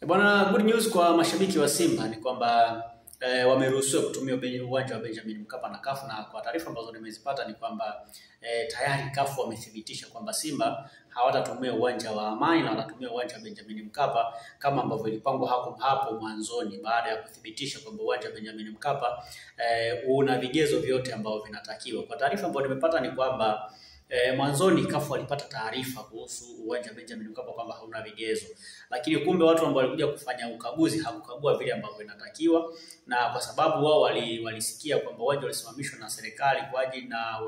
Bwana, good news kwa mashabiki wa Simba ni kwamba wameruhusiwa kutumia uwanja wa Benjamin Mkapa na CAF, na kwa taarifa ambazo nimezipata ni kwamba tayari CAF wamethibitisha kwamba Simba hawatatumia uwanja wa Amani na watatumia uwanja wa Benjamin Mkapa kama ambavyo ilipangwa hapo mwanzoni, baada ya kuthibitisha kwamba uwanja wa Benjamin Mkapa una vigezo vyote ambavyo vinatakiwa. Kwa taarifa ambazo nimepata ni kwamba mwanzoni CAF walipata taarifa kuhusu uwanja wa Benjamin Mkapa kwamba hauna vigezo, lakini kumbe watu ambao walikuja kufanya ukaguzi hakukagua vile ambavyo inatakiwa, na kwa sababu wao walisikia kwamba uwanja ulisimamishwa na serikali kwa ajili na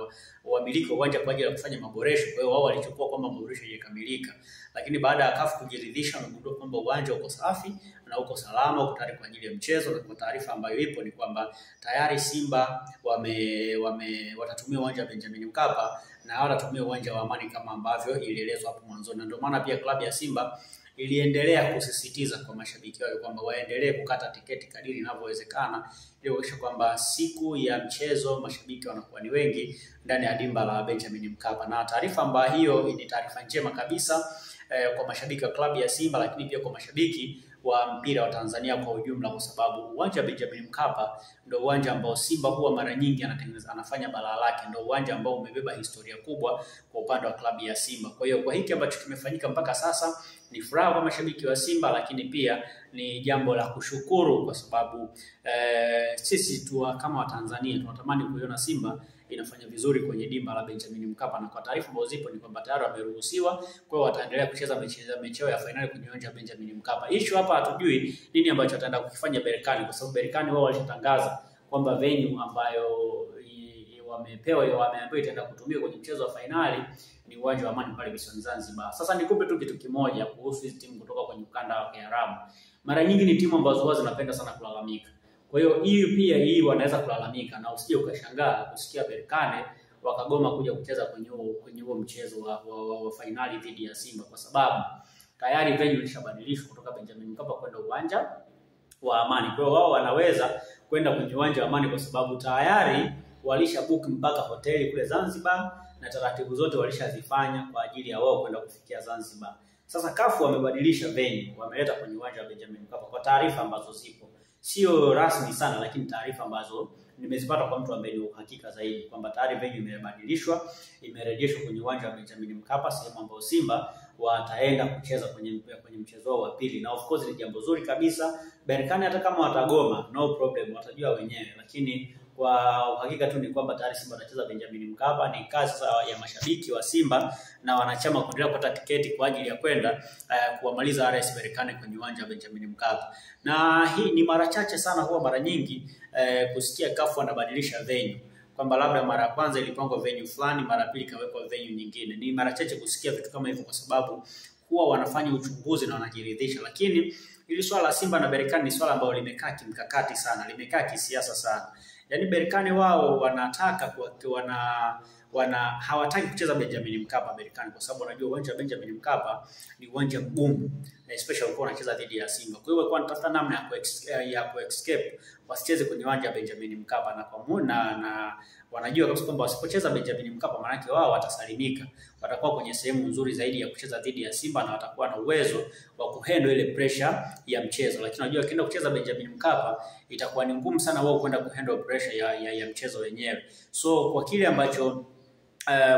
wamiliki wa uwanja kwa ajili ya kufanya maboresho. Kwa hiyo wao walichukua kwamba maboresho yakamilika, lakini baada ya CAF kujiridhisha wamegundua kwamba uwanja uko safi na uko salama, uko tayari kwa ajili ya mchezo. Na kwa taarifa ambayo ipo ni kwamba tayari Simba watatumia uwanja wa Benjamin Mkapa na hawatatumia uwanja wa Amani kama ambavyo ilielezwa hapo mwanzo. Na ndio maana pia klabu ya Simba iliendelea kusisitiza kwa mashabiki wao kwamba waendelee kukata tiketi kadiri inavyowezekana ili kuhakikisha kwamba siku ya mchezo mashabiki wanakuwa ni wengi ndani ya dimba la Benjamin Mkapa. Na taarifa ambayo hiyo ni taarifa njema kabisa kwa mashabiki wa klabu ya Simba, lakini pia kwa mashabiki wa mpira wa Tanzania kwa ujumla, kwa sababu uwanja wa Benjamin Mkapa ndio uwanja ambao Simba huwa mara nyingi anafanya balaa lake, ndio uwanja ambao umebeba historia kubwa kwa upande wa klabu ya Simba. Kwa hiyo kwa hiki ambacho kimefanyika mpaka sasa ni furaha kwa mashabiki wa Simba, lakini pia ni jambo la kushukuru kwa sababu sisi tu kama Watanzania tunatamani kuiona Simba inafanya vizuri kwenye dimba la Benjamin Mkapa, na kwa taarifa ambazo zipo ni kwamba tayari wameruhusiwa, kwa hiyo wataendelea kucheza mechi ya finali kwenye uwanja wa Benjamin Mkapa. Issue hapa hatujui nini ambacho ataenda kukifanya Berkane, kwa sababu Berkane wao walishatangaza kwamba venue ambayo wameambiwa itaenda kutumia kwenye mchezo wa finali ni uwanja wa Amani pale visiwani Zanzibar. Sasa nikupe tu kitu kimoja kuhusu hizi timu kutoka kwenye ukanda wa Kiarabu. Mara nyingi ni timu ambazo huwa zinapenda sana kulalamika. Kwa hiyo hii wanaweza kulalamika, na usije ukashangaa kusikia Berkane wakagoma kuja kucheza kwenye huo mchezo wa finali dhidi ya Simba, kwa sababu tayari venue ilishabadilishwa kutoka Benjamin Mkapa kwenda uwanja wa Amani. Kwa hiyo wao wanaweza kwenda kwenye uwanja wa Amani kwa sababu tayari walishabook mpaka hoteli kule Zanzibar na taratibu zote walishazifanya kwa ajili ya wao kwenda kufikia Zanzibar. Sasa CAF wamebadilisha venue, wameleta kwenye uwanja wa Benjamin Mkapa kwa taarifa ambazo zipo. Sio rasmi sana, lakini taarifa ambazo nimezipata kwa mtu ambaye ni uhakika zaidi kwamba tayari venue imebadilishwa, imerejeshwa kwenye uwanja wa Benjamin Mkapa, sehemu ambayo Simba wataenda kucheza kwenye mchezo wao wa pili. Na of course ni jambo zuri kabisa. Berkane hata kama watagoma, no problem, watajua wenyewe, lakini kwa uhakika tu ni kwamba tayari Simba watacheza Benjamin Mkapa. Ni kazi ya mashabiki wa Simba na wanachama kuendelea kupata tiketi kwa ajili ya kwenda kuwamaliza RS Berkane kwenye uwanja wa Benjamin Mkapa. Na hii ni mara chache sana, huwa mara nyingi kusikia CAF wanabadilisha venue, kwamba labda mara ya kwanza ilipangwa venue fulani, mara pili kawekwa venue nyingine. Ni mara chache kusikia vitu kama hivyo, kwa sababu huwa wanafanya uchunguzi na wanajiridhisha. Lakini hili swala la Simba na Berkane ni swala ambalo limekaa kimkakati sana, limekaa kisiasa sana. Yaani Berkane wao wanataka hawataki kucheza Benjamin Mkapa Berkane, kwa sababu wanajua uwanja wa Benjamin Mkapa ni uwanja mgumu, especially kwa wanacheza dhidi ya Simba. Kwa hiyo walikuwa wanatafuta namna ya escape wasicheze kwenye uwanja wa Benjamin Mkapa, na wanajua kabisa kwamba wasipocheza Benjamin Mkapa maana yake wao watasalimika, watakuwa kwenye sehemu nzuri zaidi ya kucheza dhidi ya Simba na watakuwa na uwezo wa kuhandle ile pressure ya mchezo. Lakini unajua wakienda kucheza Benjamin Mkapa itakuwa ni ngumu sana wao kwenda kuhandle pressure ya mchezo wenyewe. So kwa kile ambacho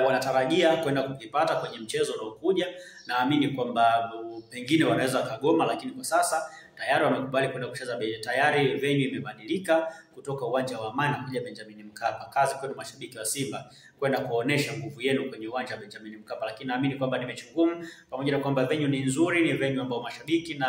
wanatarajia kwenda kukipata kwenye mchezo unaokuja, naamini kwamba pengine wanaweza kagoma, lakini kwa sasa tayari wamekubali kwenda kucheza. Tayari venue imebadilika kutoka uwanja wa Amani kuja Benjamin Mkapa. Kazi kwenu mashabiki wa Simba kwenda kuonesha nguvu yenu kwenye uwanja wa Benjamin Mkapa, lakini naamini kwamba ni mechi ngumu, pamoja na kwamba venue ni nzuri, ni venue ambayo mashabiki na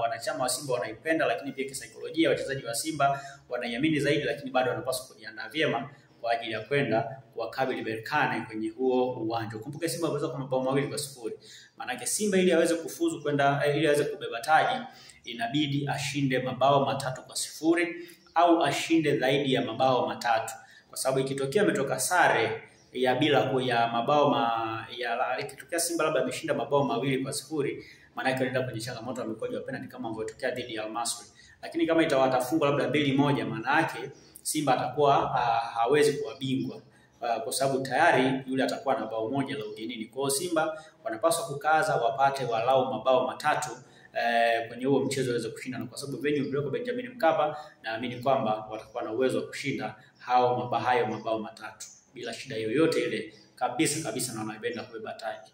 wanachama wa Simba wanaipenda, lakini pia kisaikolojia wachezaji wa Simba wanaiamini zaidi, lakini bado wanapaswa kujiandaa vyema kwa ajili ya kwenda kuwakabili Berkane kwenye huo uwanja. Kumbuka Simba waweza kwa mabao 2-0. Maana yake Simba ili aweze kufuzu ili aweze kubeba taji inabidi ashinde mabao 3-0 au ashinde zaidi ya mabao 3, kwa sababu ikitokea ametoka sare ikitokea Simba labda ameshinda mabao 2-0, maana yake anaenda kwenye changamoto ya mikojo ya penalty kama ilivyotokea dhidi ya Al Masry. Lakini kama itawatafungwa labda 2-1, maana yake Simba atakuwa hawezi kuwa bingwa, kwa sababu tayari yule atakuwa na bao 1 la ugenini. Kwa hiyo Simba wanapaswa kukaza wapate walau mabao 3 kwenye huo mchezo waweze kushinda, na kwa sababu venue iliyoko Benjamin Mkapa, naamini kwamba watakuwa na uwezo wa kushinda hayo mabao matatu bila shida yoyote ile kabisa, na wanaenda kubeba taji.